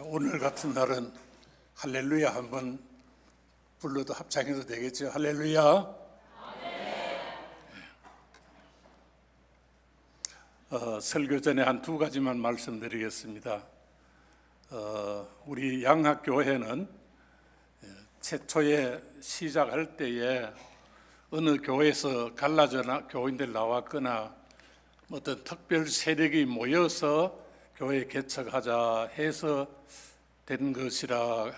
오늘 같은 날은 할렐루야 한번 불러도 합창해도 되겠죠? 할렐루야. 설교 전에 한 두 가지만 말씀드리겠습니다. 우리 양학교회는 최초에 시작할 때에 어느 교회에서 갈라져 교인들 나왔거나 어떤 특별 세력이 모여서 교회 개척하자 해서 된 것이라고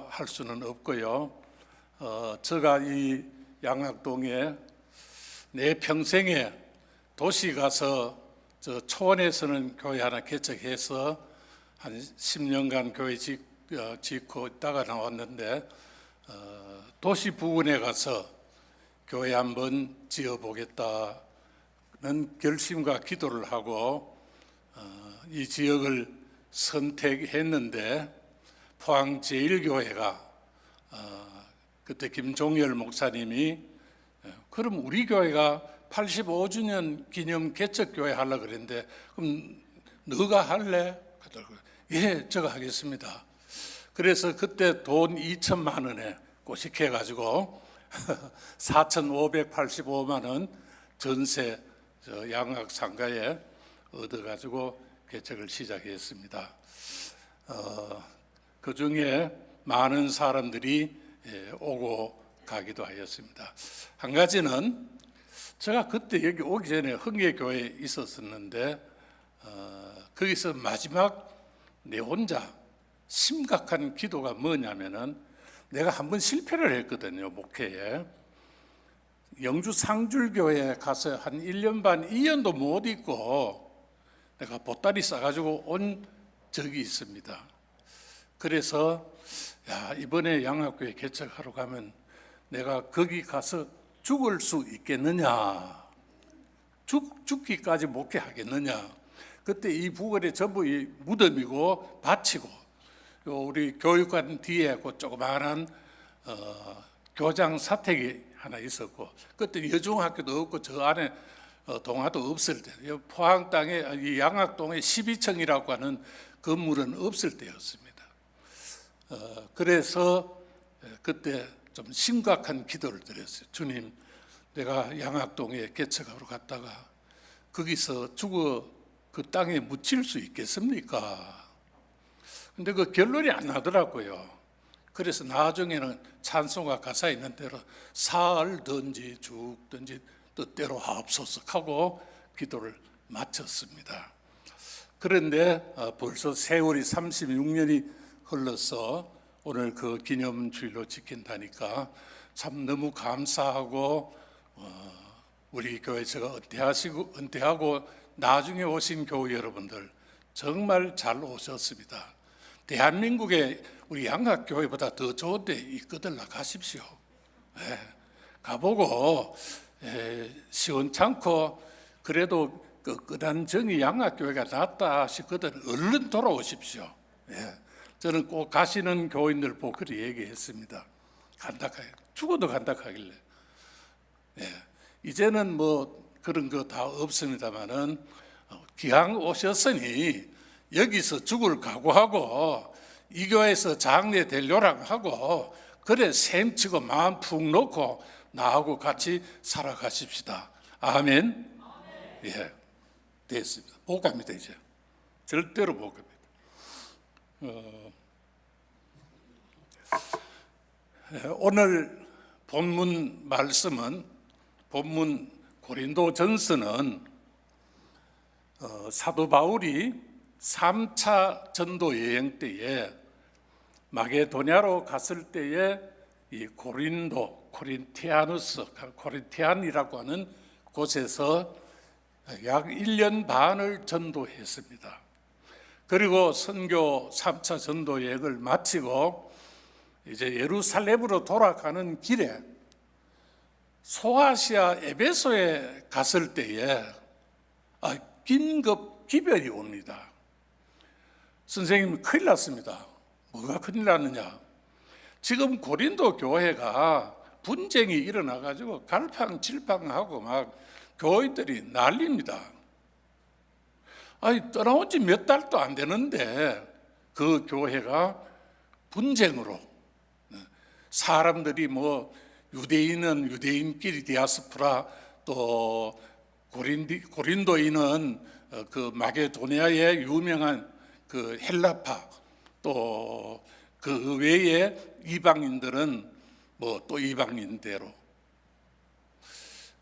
할 수는 없고요. 제가 이 양학동에 내 평생에 도시 가서 저 초원에서는 교회 하나 개척해서 한 10년간 교회 짓고 있다가 나왔는데 도시 부근에 가서 교회 한번 지어보겠다는 결심과 기도를 하고 이 지역을 선택했는데 포항 제1교회가 그때 김종열 목사님이 그럼 우리 교회가 85주년 기념 개척교회 하려고 그랬는데 그럼 너가 할래? 예, 제가 하겠습니다. 그래서 그때 돈 2천만 원에 꼬식해가지고 4,585만 원 전세 양학 상가에 얻어가지고 개척을 시작했습니다. 그 중에 많은 사람들이 오고 가기도 하였습니다. 한 가지는 제가 그때 여기 오기 전에 흥예교회에 있었었는데 거기서 마지막 내 혼자 심각한 기도가 뭐냐면은 내가 한번 실패를 했거든요. 목회에 영주 상줄교회에 가서 한 1년 반 2년도 못 있고 내가 보따리 싸가지고 온 적이 있습니다. 그래서 이번에 양학교회 개척하러 가면 내가 거기 가서 죽을 수 있겠느냐, 죽기까지 목회하겠느냐. 그때 이 부근에 전부 이 무덤이고 밭이고 우리 교육관 뒤에 그 조그마한 교장 사택이 하나 있었고 그때 여중학교도 없고 저 안에 동화도 없을 때 포항 땅에 이 양학동에 12층이라고 하는 건물은 없을 때였습니다. 그래서 그때 좀 심각한 기도를 드렸어요. 주님, 내가 양학동에 개척하러 갔다가 거기서 죽어 그 땅에 묻힐 수 있겠습니까? 근데 그 결론이 안 나더라고요. 그래서 나중에는 찬송가 가사에 있는 대로 살든지 죽든지 뜻대로 하옵소서 하고 기도를 마쳤습니다. 그런데 벌써 세월이 36년이 흘러서 오늘 그 기념주일로 지킨다니까 참 너무 감사하고 우리 교회 제가 은퇴하고 나중에 오신 교우 여러분들 정말 잘 오셨습니다. 대한민국에 우리 양학교회보다 더 좋은 데 있거들라 가십시오. 가보고 시원찮고 그래도 끄끄한 정이 양학교회가 낫다 싶거든 얼른 돌아오십시오. 저는 꼭 가시는 교인들 보고 그렇게 얘기했습니다. 간다하게 죽어도 간다하길래 이제는 뭐 그런 거 다 없습니다만은 기왕 오셨으니 여기서 죽을 각오하고 이 교회에서 장례 되려랑 하고 그래 셈치고 마음 푹 놓고 나하고 같이 살아가십시다. 아멘. 예, 됐습니다. 못 갑니다 이제. 절대로 못 갑니다. 오늘 본문 말씀은 본문 고린도전서는 사도 바울이 3차 전도 여행 때에 마게도냐로 갔을 때에 이 코린티안이라고 하는 곳에서 약 1년 반을 전도했습니다. 그리고 선교 3차 전도 여행을 마치고 이제 예루살렘으로 돌아가는 길에 소아시아 에베소에 갔을 때에 긴급 기별이 옵니다. 선생님 큰일 났습니다. 뭐가 큰일 났느냐? 지금 고린도 교회가 분쟁이 일어나가지고 갈팡질팡하고 막 교인들이 난립니다. 떠나온 지 몇 달도 안 되는데 그 교회가 분쟁으로, 사람들이 뭐 유대인은 유대인끼리 디아스포라, 또 고린도인은 그 마게도니아의 유명한 그 헬라파, 또 그 외에 이방인들은 뭐 또 이방인대로.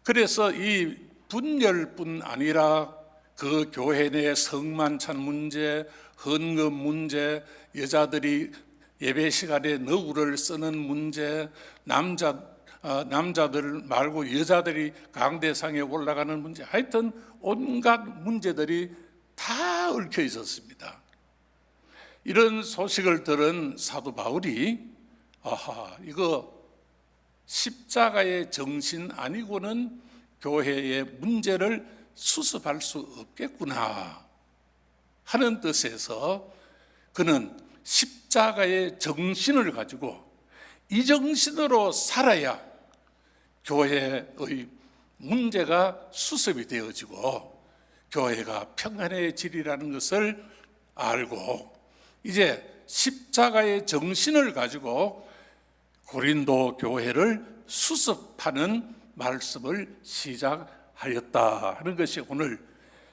그래서 이 분열뿐 아니라 그 교회 내 성만찬 문제, 헌금 문제, 여자들이 예배 시간에 너울을 쓰는 문제, 남자들 말고 여자들이 강대상에 올라가는 문제, 하여튼 온갖 문제들이 다 얽혀 있었습니다. 이런 소식을 들은 사도 바울이 이거 십자가의 정신 아니고는 교회의 문제를 수습할 수 없겠구나 하는 뜻에서 그는 십자가의 정신을 가지고 이 정신으로 살아야 교회의 문제가 수습이 되어지고 교회가 평안해지리라는 것을 알고 이제 십자가의 정신을 가지고 고린도 교회를 수습하는 말씀을 시작하였다 하는 것이 오늘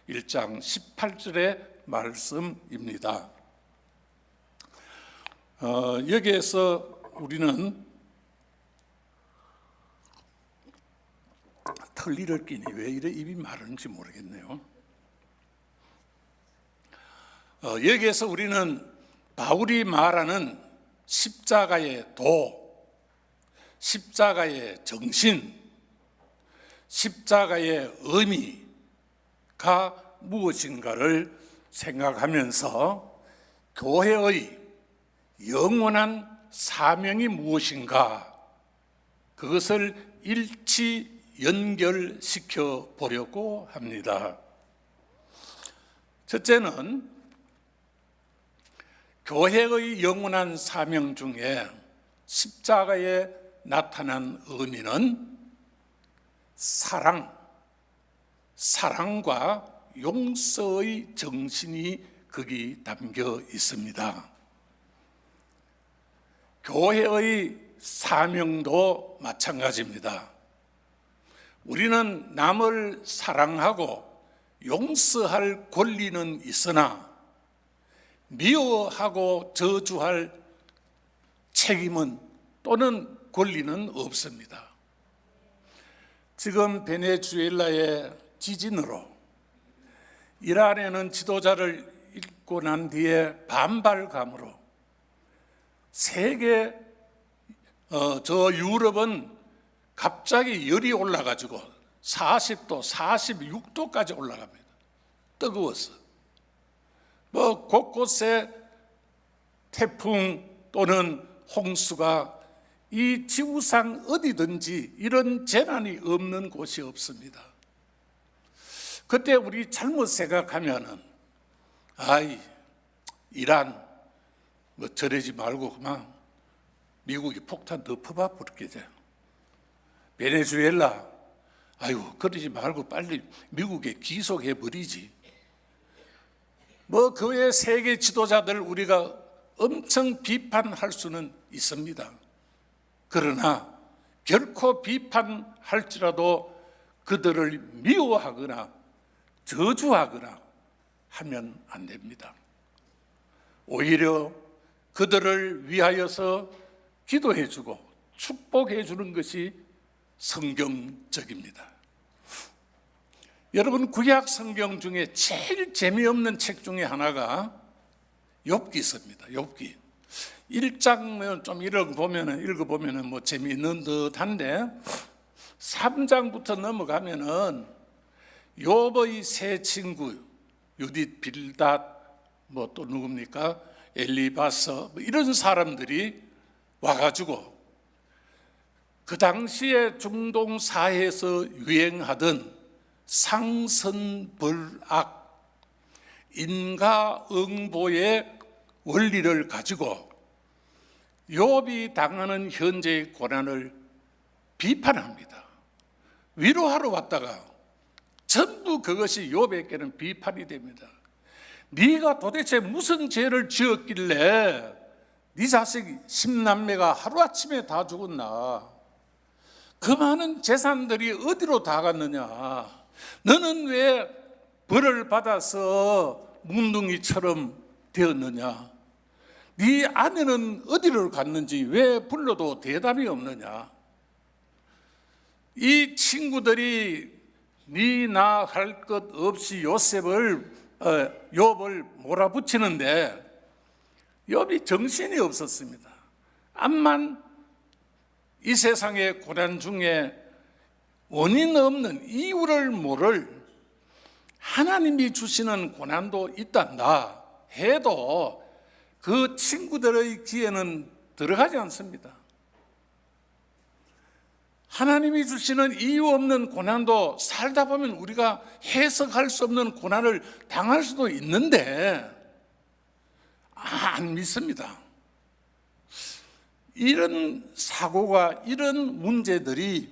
1장 18절의 말씀입니다. 여기에서 우리는 털리를 끼니 왜 이래 입이 마른지 모르겠네요. 여기에서 우리는 바울이 말하는 십자가의 도, 십자가의 정신, 십자가의 의미가 무엇인가를 생각하면서 교회의 영원한 사명이 무엇인가 그것을 일치 연결시켜 보려고 합니다. 첫째는 교회의 영원한 사명 중에 십자가에 나타난 의미는 사랑과 용서의 정신이 거기 담겨 있습니다. 교회의 사명도 마찬가지입니다. 우리는 남을 사랑하고 용서할 권리는 있으나 미워하고 저주할 책임은 또는 권리는 없습니다. 지금 베네수엘라의 지진으로 이란에는 지도자를 잃고 난 뒤에 반발감으로 세계 저 유럽은 갑자기 열이 올라가지고 40도, 46도까지 올라갑니다. 뜨거워서. 뭐 곳곳에 태풍 또는 홍수가 이 지구상 어디든지 이런 재난이 없는 곳이 없습니다. 그때 우리 잘못 생각하면은 이란 뭐 저러지 말고 그만 미국이 폭탄 덮어봐 버리게. 베네수엘라 그러지 말고 빨리 미국에 기속해 버리지. 뭐 그 외 세계 지도자들 우리가 엄청 비판할 수는 있습니다. 그러나 결코 비판할지라도 그들을 미워하거나 저주하거나 하면 안 됩니다. 오히려 그들을 위하여서 기도해주고 축복해주는 것이 성경적입니다. 여러분, 구약 성경 중에 제일 재미없는 책 중에 하나가 욥기 있습니다. 욥기 1장 좀 읽어보면은 뭐 재미있는 듯한데 3장부터 넘어가면은 욥의 세 친구 유딧, 빌닷, 뭐 또 누굽니까? 엘리바서 뭐 이런 사람들이 와가지고 그 당시에 중동 사회에서 유행하던 상선벌악, 인과응보의 원리를 가지고 욥이 당하는 현재의 고난을 비판합니다. 위로하러 왔다가 전부 그것이 욥에게는 비판이 됩니다. 네가 도대체 무슨 죄를 지었길래 네 자식 10남매가 하루아침에 다 죽었나? 그 많은 재산들이 어디로 다 갔느냐? 너는 왜 벌을 받아서 뭉둥이처럼 되었느냐? 네 아내는 어디를 갔는지 왜 불러도 대답이 없느냐? 이 친구들이 네 나 할 것 없이 욥을 몰아붙이는데 욥이 정신이 없었습니다. 암만 이 세상의 고난 중에 원인 없는 이유를 모를 하나님이 주시는 고난도 있단다 해도 그 친구들의 귀에는 들어가지 않습니다. 하나님이 주시는 이유 없는 고난도 살다 보면 우리가 해석할 수 없는 고난을 당할 수도 있는데 안 믿습니다. 이런 사고가, 이런 문제들이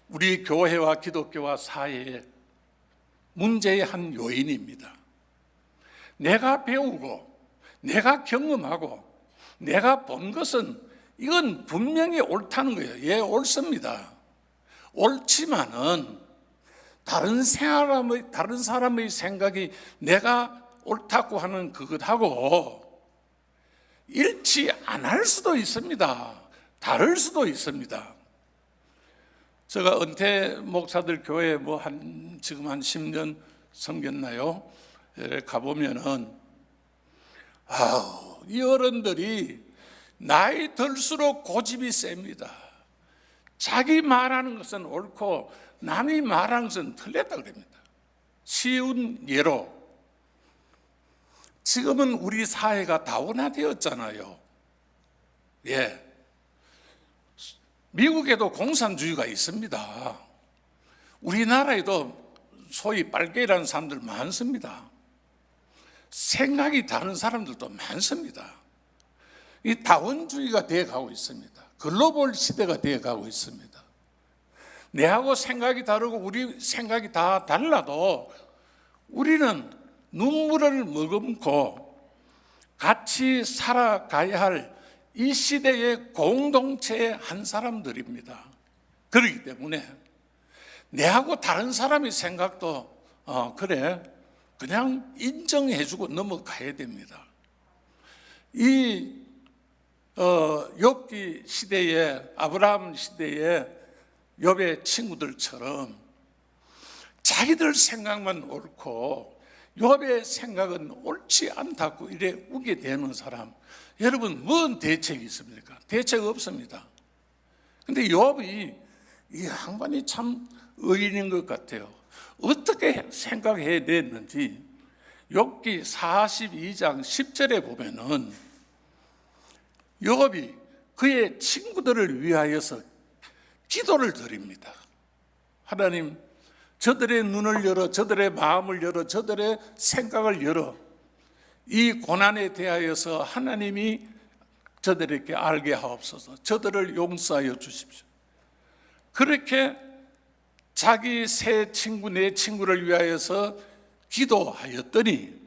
우리 교회와 기독교와 사회의 문제의 한 요인입니다. 내가 배우고 내가 경험하고 내가 본 것은 이건 분명히 옳다는 거예요. 예, 옳습니다. 옳지만은 다른 사람의 생각이 내가 옳다고 하는 그것하고 일치 안 할 수도 있습니다. 다를 수도 있습니다. 제가 은퇴 목사들 교회 지금 한 10년 섬겼나요? 가보면은 이 어른들이 나이 들수록 고집이 셉니다. 자기 말하는 것은 옳고 남이 말하는 것은 틀렸다 그럽니다. 쉬운 예로 지금은 우리 사회가 다원화되었잖아요. 예, 미국에도 공산주의가 있습니다. 우리나라에도 소위 빨갱이라는 사람들 많습니다. 생각이 다른 사람들도 많습니다. 이 다원주의가 되어가고 있습니다. 글로벌 시대가 되어가고 있습니다. 내하고 생각이 다르고 우리 생각이 다 달라도 우리는 눈물을 머금고 같이 살아가야 할 이 시대의 공동체의 한 사람들입니다. 그렇기 때문에 내하고 다른 사람의 생각도 그래 그냥 인정해주고 넘어가야 됩니다. 이 욥기 시대에, 아브라함 시대에 욥의 친구들처럼 자기들 생각만 옳고 욥의 생각은 옳지 않다고 이래 우게 되는 사람, 여러분 뭔 대책이 있습니까? 대책 없습니다. 근데 욥이 이 양반이 참 의인인 것 같아요. 어떻게 생각해야 됐는지 욥기 42장 10절에 보면은 욥이 그의 친구들을 위하여서 기도를 드립니다. 하나님, 저들의 눈을 열어, 저들의 마음을 열어, 저들의 생각을 열어 이 고난에 대하여서 하나님이 저들에게 알게 하옵소서. 저들을 용서하여 주십시오. 그렇게 자기 세 친구, 네 친구를 위하여서 기도하였더니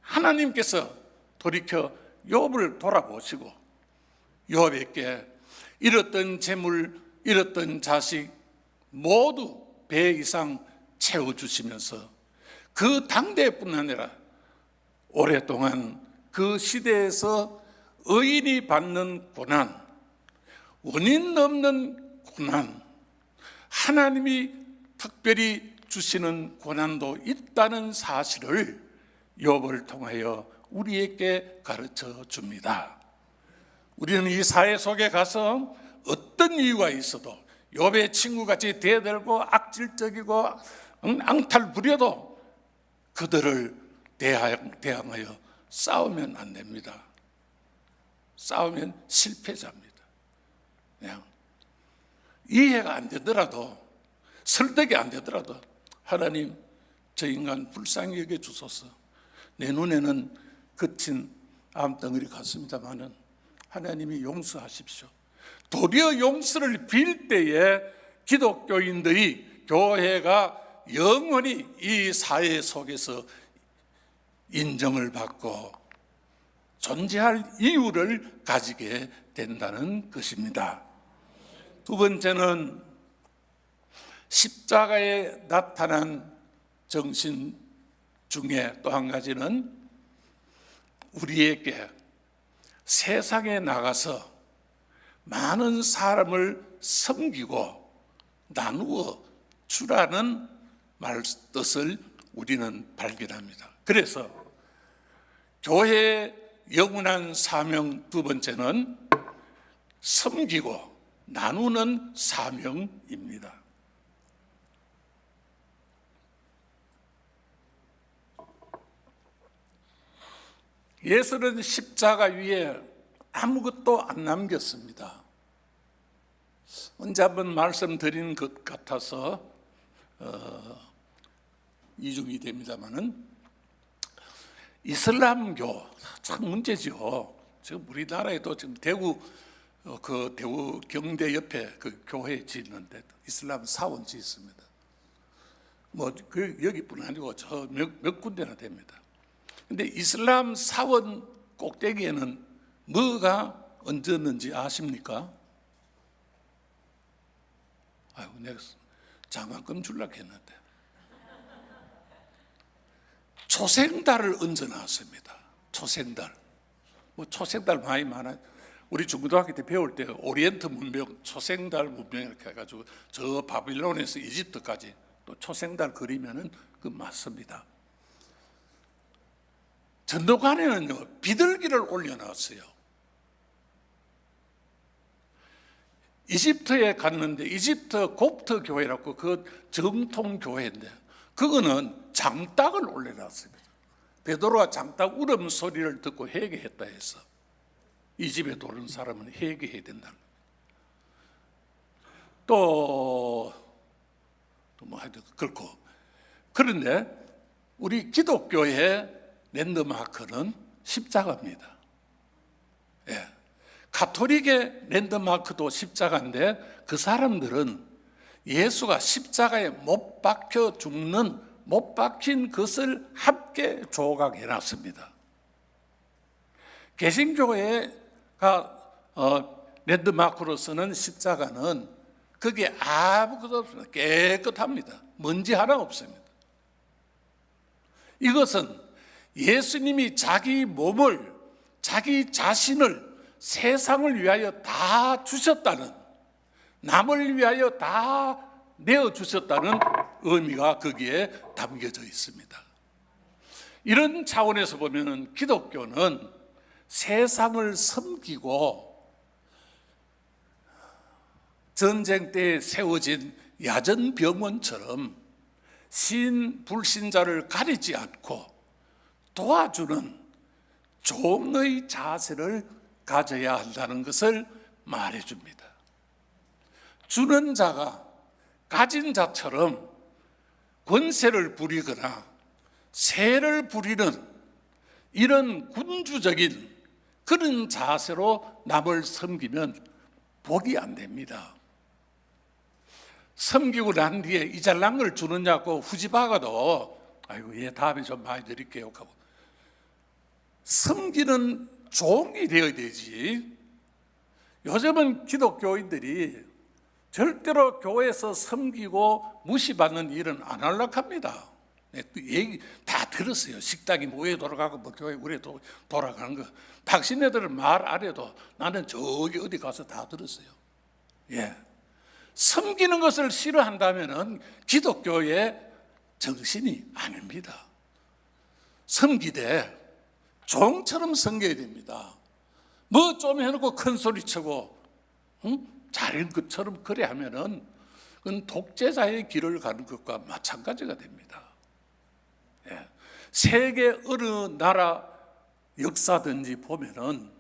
하나님께서 돌이켜 욥을 돌아보시고 욥에게 잃었던 재물, 잃었던 자식 모두 배 이상 채워주시면서 그 당대뿐 아니라 오랫동안 그 시대에서 의인이 받는 고난, 원인 없는 고난, 하나님이 특별히 주시는 고난도 있다는 사실을 욥을 통하여 우리에게 가르쳐 줍니다. 우리는 이 사회 속에 가서 어떤 이유가 있어도 욥의 친구같이 대들고 악질적이고 앙탈 부려도 그들을 대항하여 싸우면 안 됩니다. 싸우면 실패자입니다. 그냥 이해가 안 되더라도, 설득이 안 되더라도 하나님, 저 인간 불쌍히 여겨 주소서. 내 눈에는 거친 암덩어리 같습니다마는 하나님이 용서하십시오. 도리어 용서를 빌 때에 기독교인들이, 교회가 영원히 이 사회 속에서 인정을 받고 존재할 이유를 가지게 된다는 것입니다. 두 번째는 십자가에 나타난 정신 중에 또 한 가지는 우리에게 세상에 나가서 많은 사람을 섬기고 나누어 주라는 말 뜻을 우리는 발견합니다. 그래서 교회의 영원한 사명 두 번째는 섬기고 나누는 사명입니다. 예수는 십자가 위에 아무것도 안 남겼습니다. 언제 한번 말씀드린 것 같아서 이중이 됩니다마는 이슬람교 참 문제죠. 지금 우리나라에도 지금 대구 대구 경대 옆에 그 교회 짓는데 이슬람 사원 짓습니다. 여기뿐 아니고 저 몇 군데나 됩니다. 근데 이슬람 사원 꼭대기에는 뭐가 얹었는지 아십니까? 아이고, 내가 장학금 줄라고 했는데. 초생달을 얹어놨습니다. 초생달. 초생달 많이 많아요. 우리 중고등학교 때 배울 때 오리엔트 문명, 초생달 문명 이렇게 해가지고 저 바빌론에서 이집트까지 또 초생달 그리면은 그 맞습니다. 전도관에는요, 비둘기를 올려놨어요. 이집트에 갔는데 이집트 곱트 교회라고 그 정통 교회인데 그거는 장닭을 올려놨습니다. 베드로가 장닭 울음소리를 듣고 회개했다 해서 이 집에 도는 사람은 회개해야 된다는 거예요. 또 하여튼 그렇고, 그런데 우리 기독교의 랜드마크는 십자가입니다. 예. 가톨릭의 랜드마크도 십자가인데 그 사람들은 예수가 십자가에 못 박혀 죽는 못 박힌 것을 함께 조각해 놨습니다. 개신교회가 랜드마크로 쓰는 십자가는 그게 아무것도 없습니다. 깨끗합니다. 먼지 하나 없습니다. 이것은 예수님이 자기 몸을, 자기 자신을 세상을 위하여 다 주셨다는, 남을 위하여 다 내어주셨다는 의미가 거기에 담겨져 있습니다. 이런 차원에서 보면 기독교는 세상을 섬기고 전쟁 때 세워진 야전병원처럼 신불신자를 가리지 않고 도와주는 종의 자세를 가져야 한다는 것을 말해줍니다. 주는 자가 가진 자처럼 권세를 부리거나 세를 부리는 이런 군주적인 그런 자세로 남을 섬기면 복이 안 됩니다. 섬기고 난 뒤에 이 잘난 걸 주느냐고 후지박아도 아이고 예 다음에 좀 많이 드릴게요 하고 섬기는 종이 되어야 되지. 요즘은 기독교인들이 절대로 교회에서 섬기고 무시받는 일은 안 하려고 합니다. 얘기 다 들었어요. 식당이 뭐에 돌아가고 뭐 교회 우리에 돌아가는 거. 당신네들은 말 안 해도 나는 저기 어디 가서 다 들었어요. 예. 섬기는 것을 싫어한다면은 기독교의 정신이 아닙니다. 섬기되 종처럼 섬겨야 됩니다. 뭐 좀 해놓고 큰 소리 치고 잘한 것처럼 그래 하면은 그건 독재자의 길을 가는 것과 마찬가지가 됩니다. 예. 세계 어느 나라 역사든지 보면은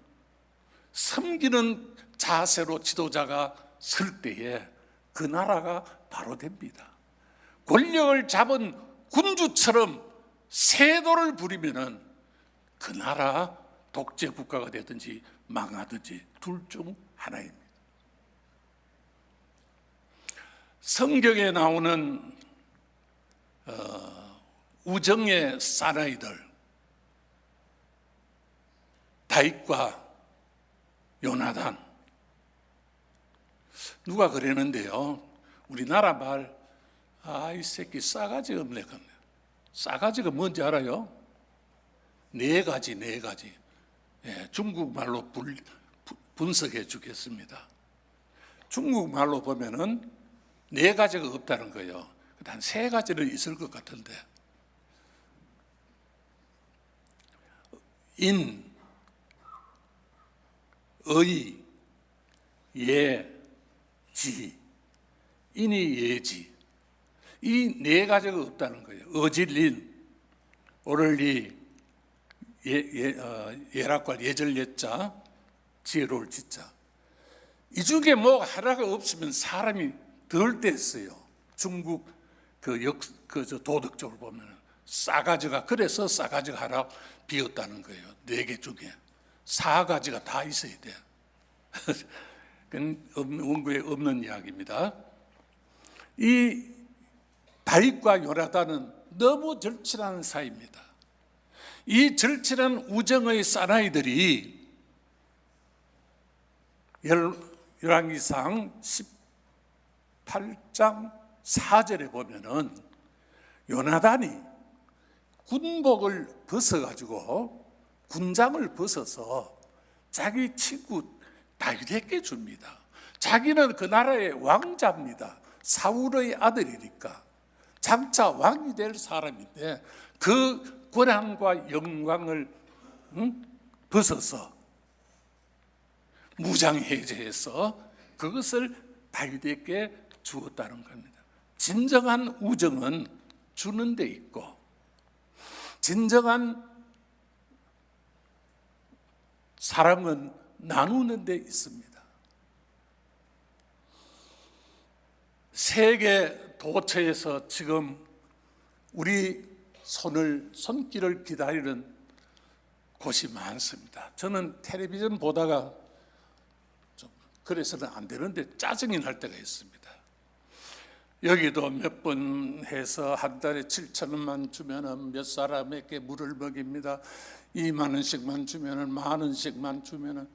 섬기는 자세로 지도자가 설 때에 그 나라가 바로 됩니다. 권력을 잡은 군주처럼 세도를 부리면은 그 나라 독재 국가가 되든지 망하든지 둘 중 하나입니다. 성경에 나오는 우정의 사나이들, 다윗과 요나단. 누가 그랬는데요, 우리나라 말, 이 새끼 싸가지 없네. 싸가지가 뭔지 알아요? 네 가지. 예, 중국말로 분석해 주겠습니다. 중국말로 보면은 네 가지가 없다는 거예요. 한 세 가지는 있을 것 같은데, 인, 의, 예, 지. 인이 예지. 이 네 가지가 없다는 거예요. 어질린, 오를리, 예락과 예절 예자, 지혜로울 지자. 이 중에 뭐 하나가 없으면 사람이 덜 됐어요. 중국 도덕적으로 보면 싸가지가, 그래서 싸가지가 하나 비었다는 거예요. 네 개 중에 4가지가 다 있어야 돼. 그건 원고에 없는 이야기입니다. 이 다윗과 요나단은 너무 절친한 사이입니다. 이 절친한 우정의 사나이들이 열왕기상 18장 4절에 보면은 요나단이 군복을 벗어가지고 군장을 벗어서 자기 친구 다윗에게 줍니다. 자기는 그 나라의 왕자입니다. 사울의 아들이니까 장차 왕이 될 사람인데 그 권한과 영광을 벗어서 무장해제해서 그것을 다윗에게 주었다는 겁니다. 진정한 우정은 주는 데 있고 진정한 사랑은 나누는 데 있습니다. 세계 도처에서 지금 우리 손길을 기다리는 곳이 많습니다. 저는 텔레비전 보다가 좀 그래서는 안 되는데 짜증이 날 때가 있습니다. 여기도 몇 번 해서 한 달에 7,000원만 주면은 몇 사람에게 물을 먹입니다. 2만 원씩만 주면은 10,000원씩만 주면은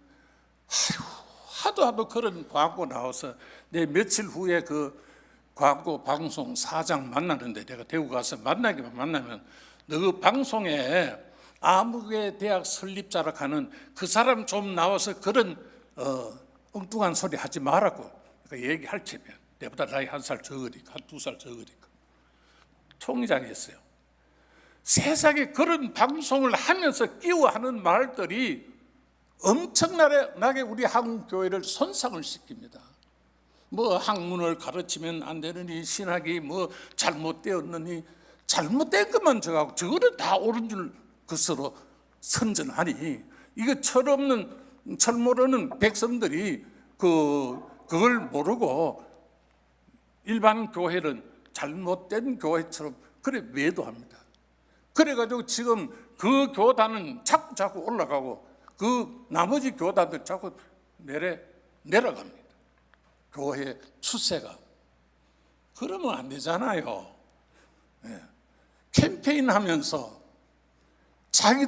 하도 그런 광고 나와서 내 며칠 후에 그 광고 방송 사장 만나는데 내가 대구 가서 만나기만 만나면 너 그 방송에 아무개 대학 설립자라 하는 그 사람 좀 나와서 그런 엉뚱한 소리 하지 말라고 그러니까 얘기할 테면 내보다 나이 1살 적으니까 한 2살 적으니까 총회장이 했어요. 세상에 그런 방송을 하면서 끼워하는 말들이 엄청나게 우리 한국 교회를 손상을 시킵니다. 뭐 학문을 가르치면 안 되느니 신학이 뭐 잘못되었느니 잘못된 것만 저하고 저거는 다 옳은 줄 그스로 선전하니 이거 철 모르는 백성들이 그걸 모르고 일반 교회는 잘못된 교회처럼 그래 매도합니다. 그래가지고 지금 그 교단은 자꾸 올라가고 그 나머지 교단들 자꾸 내려갑니다. 교회 추세가. 그러면 안 되잖아요. 네. 캠페인 하면서 자기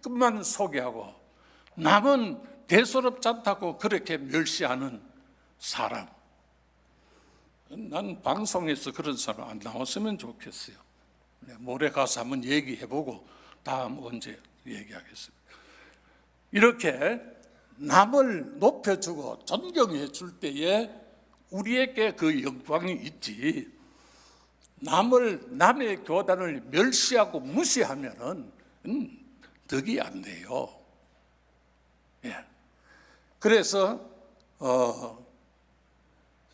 것만 소개하고 남은 대수롭지 않다고 그렇게 멸시하는 사람. 난 방송에서 그런 사람 안 나왔으면 좋겠어요. 모레 가서 한번 얘기해보고 다음 언제 얘기하겠습니다. 이렇게 남을 높여주고 존경해 줄 때에 우리에게 그 영광이 있지 남의 교단을 멸시하고 무시하면은 덕이 안 돼요. 예. 그래서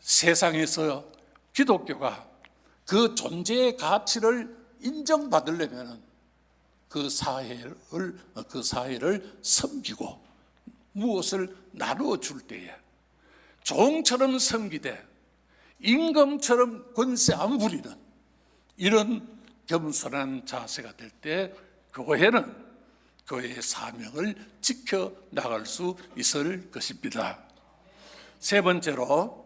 세상에서 기독교가 그 존재의 가치를 인정받으려면 그 사회를 섬기고 무엇을 나누어 줄 때에 종처럼 섬기되 임금처럼 권세 안 부리는 이런 겸손한 자세가 될 때 교회는 교회의 사명을 지켜 나갈 수 있을 것입니다. 세 번째로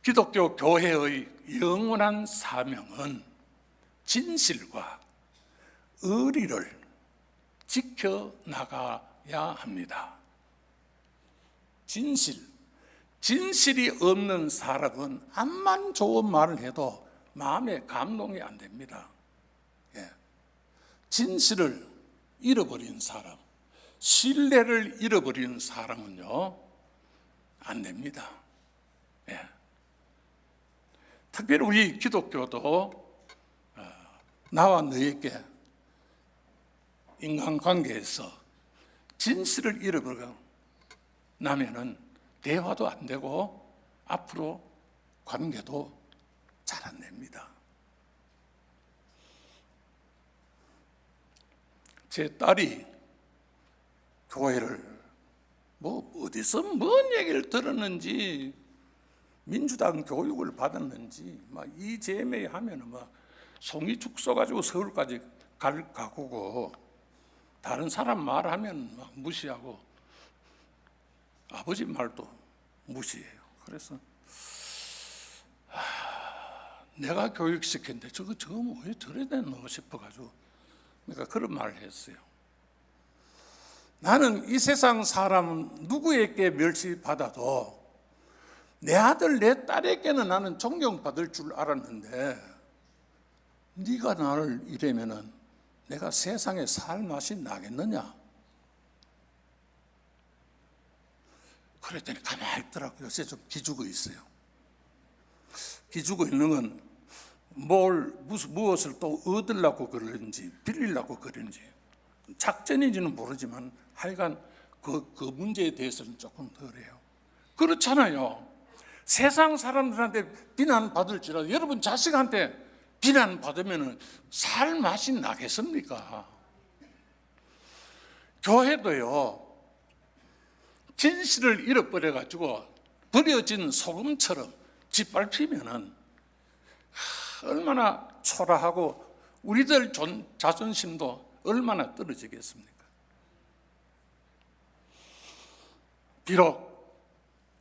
기독교 교회의 영원한 사명은 진실과 의리를 지켜나가야 합니다. 진실이 없는 사람은 암만 좋은 말을 해도 마음에 감동이 안 됩니다. 진실을 잃어버린 사람, 신뢰를 잃어버린 사람은요, 안 됩니다. 특별히 우리 기독교도 나와 너에게 인간관계에서 진실을 잃어버리고 나면은 대화도 안 되고 앞으로 관계도 잘 안 됩니다. 제 딸이 교회를 어디서 뭔 얘기를 들었는지, 민주당 교육을 받았는지 막 이재명 하면은 막 송이 죽 쏘가지고 서울까지 갈 각오고, 다른 사람 말하면 막 무시하고 아버지 말도 무시해요. 그래서 내가 교육시켰는데 저거 왜 저래 됐노 싶어가지고 내가 그런 말을 했어요. 나는 이 세상 사람 누구에게 멸시받아도 내 아들 내 딸에게는 나는 존경받을 줄 알았는데, 네가 나를 이래면은 내가 세상에 살 맛이 나겠느냐? 그랬더니 가만히 있더라고요. 요새 좀 기죽어 있어요. 기죽어 있는 건 무엇을 또 얻으려고 그러는지 빌리려고 그러는지 작전인지는 모르지만 하여간 그 문제에 대해서는 조금 덜해요. 그렇잖아요. 세상 사람들한테 비난받을지라도 여러분 자식한테 비난받으면 살 맛이 나겠습니까? 교회도요, 진실을 잃어버려가지고 버려진 소금처럼 짓밟히면은 얼마나 초라하고 우리들 자존심도 얼마나 떨어지겠습니까? 비록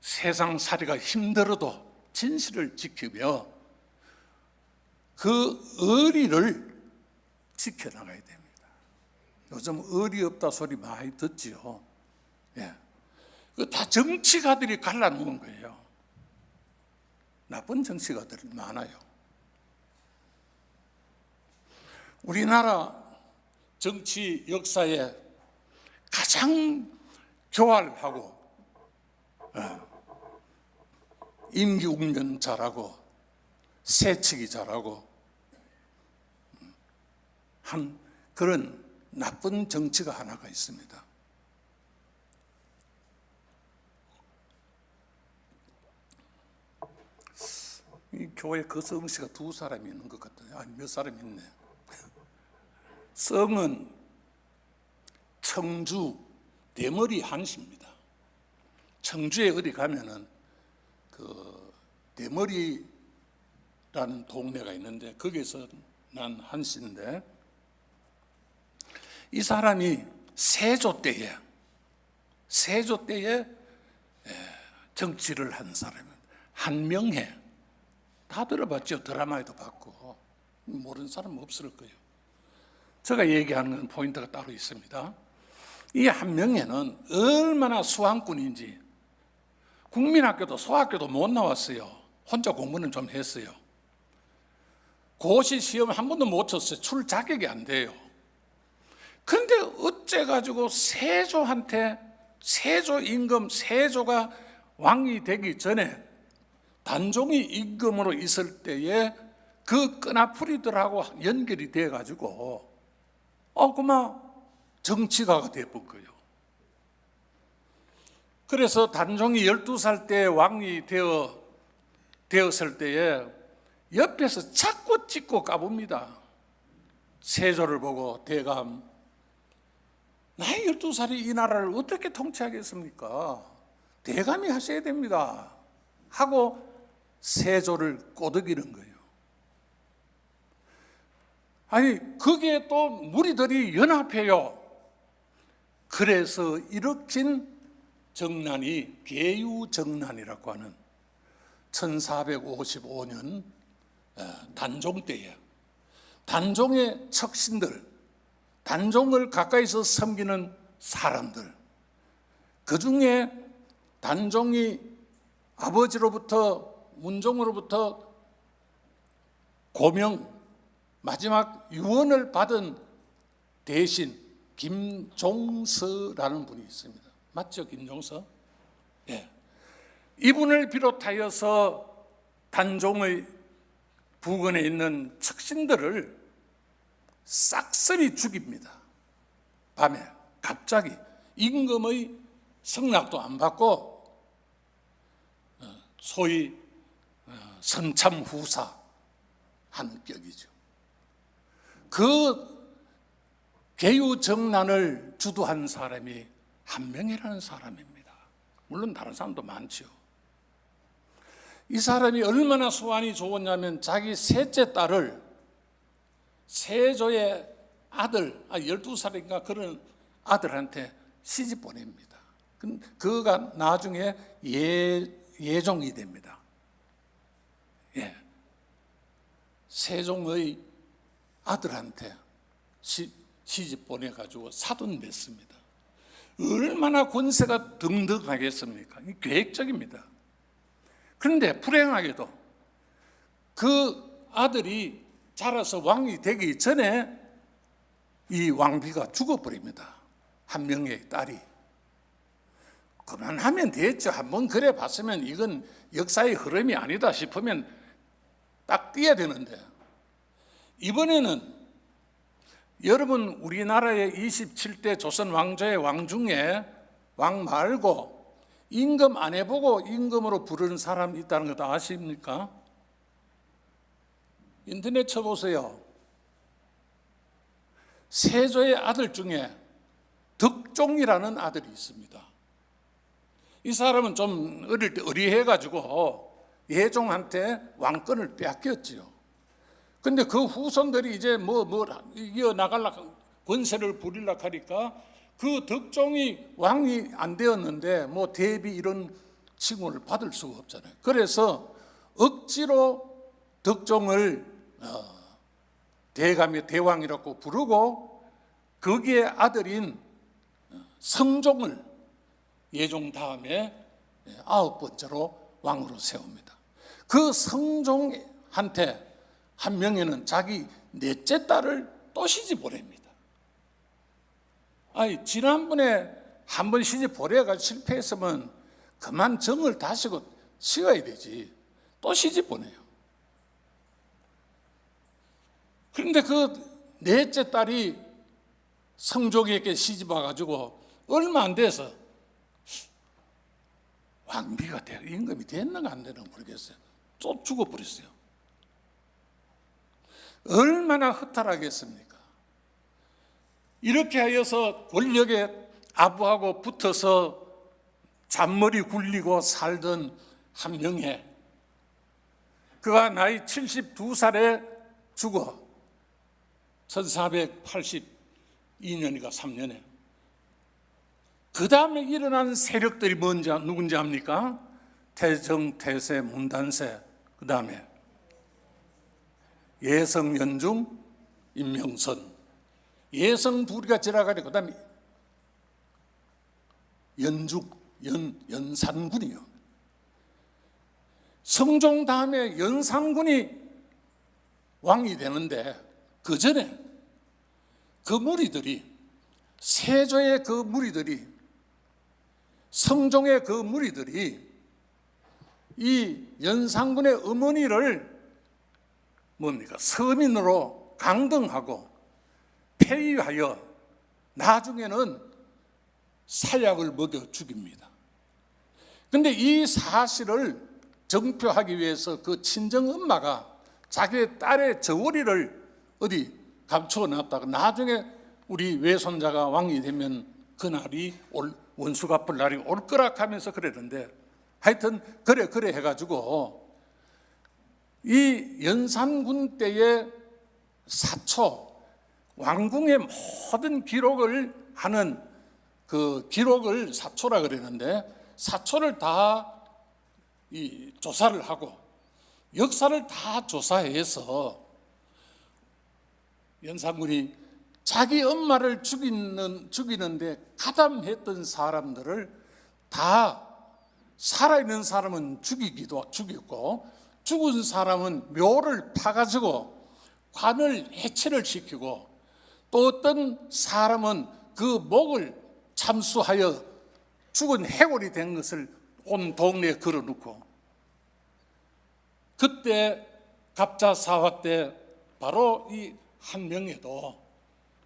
세상살이가 힘들어도 진실을 지키며 그 의리를 지켜나가야 됩니다. 요즘 의리 없다 소리 많이 듣지요. 그 다 정치가들이 갈라놓은 거예요. 나쁜 정치가들이 많아요. 우리나라 정치 역사에 가장 교활하고 임기응변 잘하고 새치기 잘하고 한 그런 나쁜 정치가 하나가 있습니다. 이 교회 그 성씨가 두 사람이 있는 것 같아요. 아니, 몇 사람이 있네. 성은 청주 대머리 한씨입니다. 청주에 어디 가면은 그 대머리라는 동네가 있는데 거기서 난 한씨인데, 이 사람이 세조 때에 정치를 한 사람입니다. 한명회 다 들어봤죠. 드라마에도 봤고 모르는 사람 없을 거예요. 제가 얘기하는 건 포인트가 따로 있습니다. 이 한명회는 얼마나 수한꾼인지, 국민학교도 소학교도 못 나왔어요. 혼자 공부는 좀 했어요. 고시 시험 한 번도 못 쳤어요. 출 자격이 안 돼요. 그런데 어째가지고 세조한테, 세조 임금, 세조가 왕이 되기 전에 단종이 임금으로 있을 때에 그 끈아풀이들하고 연결이 돼가지고 그만 정치가가 돼본 거예요. 그래서 단종이 12살 때 왕이 되었을 때에 옆에서 자꾸 찍고 까봅니다. 세조를 보고 대감, 나이 12살이 이 나라를 어떻게 통치하겠습니까? 대감이 하셔야 됩니다 하고 세조를 꼬드기는 거예요. 아니, 거기에 또 무리들이 연합해요. 그래서 일으킨 정난이 계유정난이라고 하는 1455년 단종 때에 단종의 척신들, 단종을 가까이서 섬기는 사람들, 그 중에 단종이 아버지로부터 문종으로부터 고명, 마지막 유언을 받은 대신 김종서라는 분이 있습니다. 맞죠? 김종서? 예. 이분을 비롯하여서 단종의 부근에 있는 측신들을 싹쓸이 죽입니다. 밤에 갑자기 임금의 승낙도 안 받고 소위 선참후사 하는 격이죠. 그 개유정난을 주도한 사람이 한명이라는 사람입니다. 물론 다른 사람도 많죠. 이 사람이 얼마나 소환이 좋았냐면 자기 셋째 딸을 세조의 아들, 12살인가 그런 아들한테 시집 보냅니다. 그가 나중에 예종이 됩니다. 예. 세종의 아들한테 시집 보내가지고 사돈 맺습니다. 얼마나 권세가 등등하겠습니까? 계획적입니다. 그런데 불행하게도 그 아들이 자라서 왕이 되기 전에 이 왕비가 죽어버립니다. 한명의 딸이. 그만하면 됐죠. 한번 그래 봤으면 이건 역사의 흐름이 아니다 싶으면 딱 띄어야 되는데, 이번에는 여러분 우리나라의 27대 조선 왕조의 왕 중에 왕 말고 임금 안 해보고 임금으로 부르는 사람 있다는 거 다 아십니까? 인터넷 쳐보세요. 세조의 아들 중에 덕종이라는 아들이 있습니다. 이 사람은 좀 어릴 때 어리해가지고 예종한테 왕권을 빼앗겼지요. 근데 그 후손들이 이제 이어나가려고 권세를 부리려고 하니까 그 덕종이 왕이 안 되었는데 대비 이런 칭호를 받을 수가 없잖아요. 그래서 억지로 덕종을 대감의 대왕이라고 부르고 거기에 아들인 성종을 예종 다음에 9번째로 왕으로 세웁니다. 그 성종한테 한명에는 자기 넷째 딸을 또 시집 보냅니다. 지난번에 한 번 시집 보내가지고 실패했으면 그만 정을 다시고 치워야 되지. 또 시집 보내요. 그런데 그 넷째 딸이 성종에게 시집 와가지고 얼마 안 돼서 왕비가 임금이 됐는가 안 되는가 모르겠어요. 또 죽어버렸어요. 얼마나 허탈하겠습니까? 이렇게 하여서 권력에 아부하고 붙어서 잔머리 굴리고 살던 한명회, 그가 나이 72살에 죽어 1482년인가 3년에. 그 다음에 일어난 세력들이 누군지 압니까? 태정, 태세, 문단세, 그 다음에 예성, 연중, 임명선. 예성 둘이가 지나가니 그 다음에 연중, 연산군이요. 성종 다음에 연산군이 왕이 되는데 그 전에 그 무리들이, 세조의 그 무리들이, 성종의 그 무리들이 이 연산군의 어머니를 서민으로 강등하고 폐위하여 나중에는 사약을 먹여 죽입니다. 그런데 이 사실을 정표하기 위해서 그 친정엄마가 자기 딸의 저고리를 어디 감추어 놨다가 나중에 우리 외손자가 왕이 되면 그날이 원수 갚을 날이 올 거라 하면서 그랬는데, 하여튼 그래 해가지고 이 연산군 때의 사초, 왕궁의 모든 기록을 하는 그 기록을 사초라 그러는데, 사초를 다 이 조사를 하고 역사를 다 조사해서 연산군이 자기 엄마를 죽이는데 가담했던 사람들을 다 살아있는 사람은 죽였고 죽은 사람은 묘를 파가지고 관을 해체를 시키고 또 어떤 사람은 그 목을 참수하여 죽은 해골이 된 것을 온 동네에 걸어놓고, 그때 갑자사화 때 바로 이 한 명에도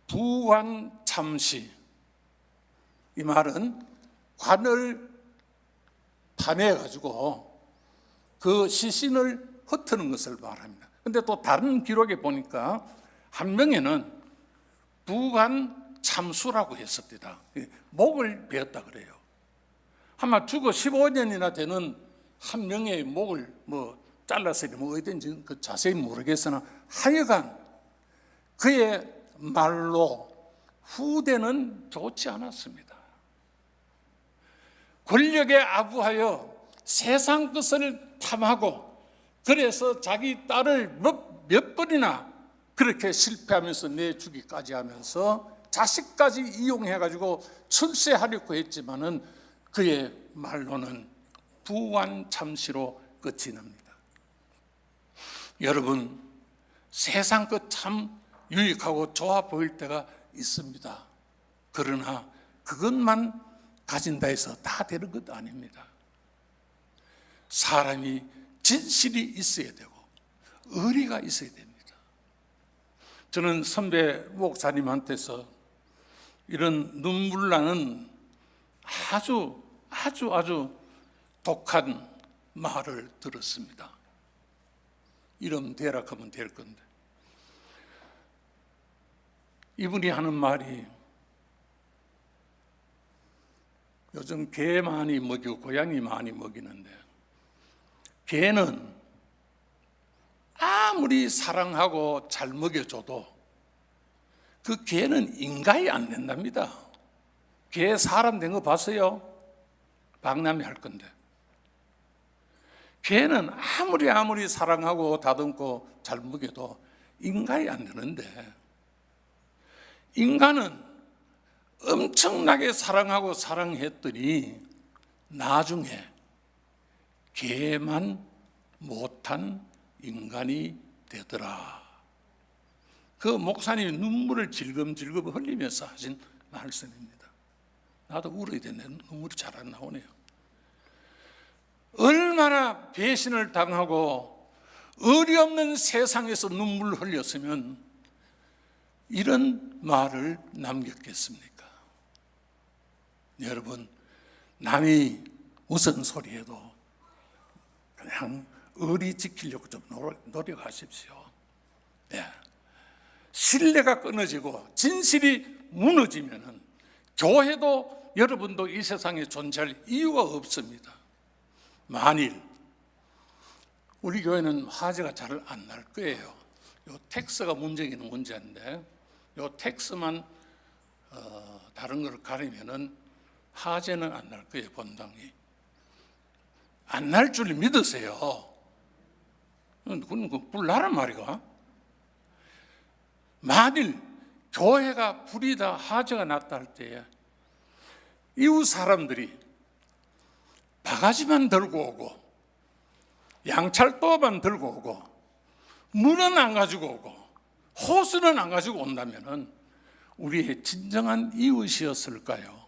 부관참시, 이 말은 관을 파내 가지고 그 시신을 흩트는 것을 말합니다. 그런데 또 다른 기록에 보니까 한 명에는 부관참수라고 했습니다. 목을 베었다 그래요. 아마 죽어 15년이나 되는 한 명의 목을 잘라서 어디든지 그 자세히 모르겠으나 하여간 그의 말로 후대는 좋지 않았습니다. 권력에 아부하여 세상 것을 탐하고, 그래서 자기 딸을 몇 번이나 그렇게 실패하면서 내주기까지 하면서 자식까지 이용해가지고 출세하려고 했지만은 그의 말로는 부관참시로 끝이 납니다. 여러분, 세상 것 참 유익하고 좋아 보일 때가 있습니다. 그러나 그것만 가진다 해서 다 되는 것 아닙니다. 사람이 진실이 있어야 되고 의리가 있어야 됩니다. 저는 선배 목사님한테서 이런 눈물 나는 아주 독한 말을 들었습니다. 이러면 대락하면 될 건데, 이분이 하는 말이, 요즘 개 많이 먹이고 고양이 많이 먹이는데 개는 아무리 사랑하고 잘 먹여줘도 그 개는 인간이 안 된답니다. 개 사람 된 거 봤어요? 박람회 할 건데, 개는 아무리 사랑하고 다듬고 잘 먹여도 인간이 안 되는데, 인간은 엄청나게 사랑하고 사랑했더니 나중에 개만 못한 인간이 되더라. 그 목사님이 눈물을 질금질금 흘리면서 하신 말씀입니다. 나도 울어야 되는데 눈물이 잘 안 나오네요. 얼마나 배신을 당하고 의리 없는 세상에서 눈물을 흘렸으면 이런 말을 남겼겠습니까? 여러분, 남이 무슨 소리해도 그냥 의리 지키려고 좀 노력하십시오. 네. 신뢰가 끊어지고 진실이 무너지면은 교회도 여러분도 이 세상에 존재할 이유가 없습니다. 만일 우리 교회는 화재가 잘 안 날 거예요. 요 텍스가 문제기는 문제인데, 요 텍스만 다른 걸 가리면은 화재는 안 날 거예요. 본당이 안 날 줄 믿으세요. 그건 불 나란 말이가. 만일 교회가 불이 다 화재가 났다 할 때에 이웃 사람들이 바가지만 들고 오고 양찰도만 들고 오고 물은 안 가지고 오고 호수는 안 가지고 온다면은 우리의 진정한 이웃이었을까요?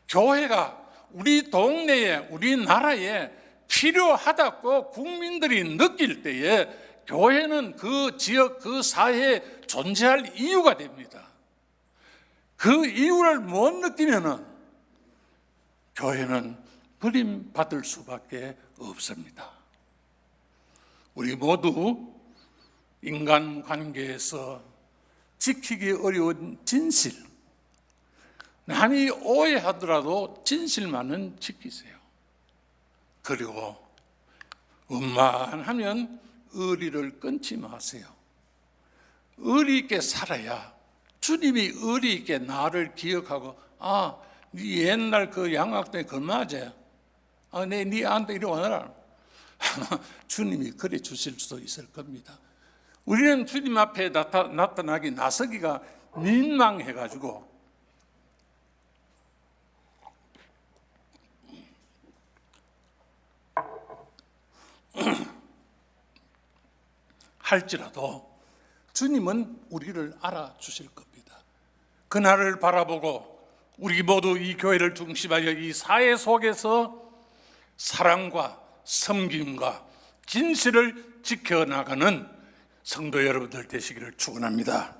교회가 우리 동네에, 우리 나라에 필요하다고 국민들이 느낄 때에 교회는 그 지역, 그 사회에 존재할 이유가 됩니다. 그 이유를 못 느끼면은 교회는 버림받을 수밖에 없습니다. 우리 모두 인간관계에서 지키기 어려운 진실, 남이 오해하더라도 진실만은 지키세요. 그리고 웬만하면 의리를 끊지 마세요. 의리 있게 살아야 주님이 의리 있게 나를 기억하고, 네 옛날 그 양악대 그 맞아. 네 안돼 이리 오너라. 주님이 그래 주실 수도 있을 겁니다. 우리는 주님 앞에 나타나기 나서기가 민망해가지고 할지라도 주님은 우리를 알아주실 겁니다. 그날을 바라보고 우리 모두 이 교회를 중심하여 이 사회 속에서 사랑과 섬김과 진실을 지켜나가는 성도 여러분들 되시기를 축원합니다.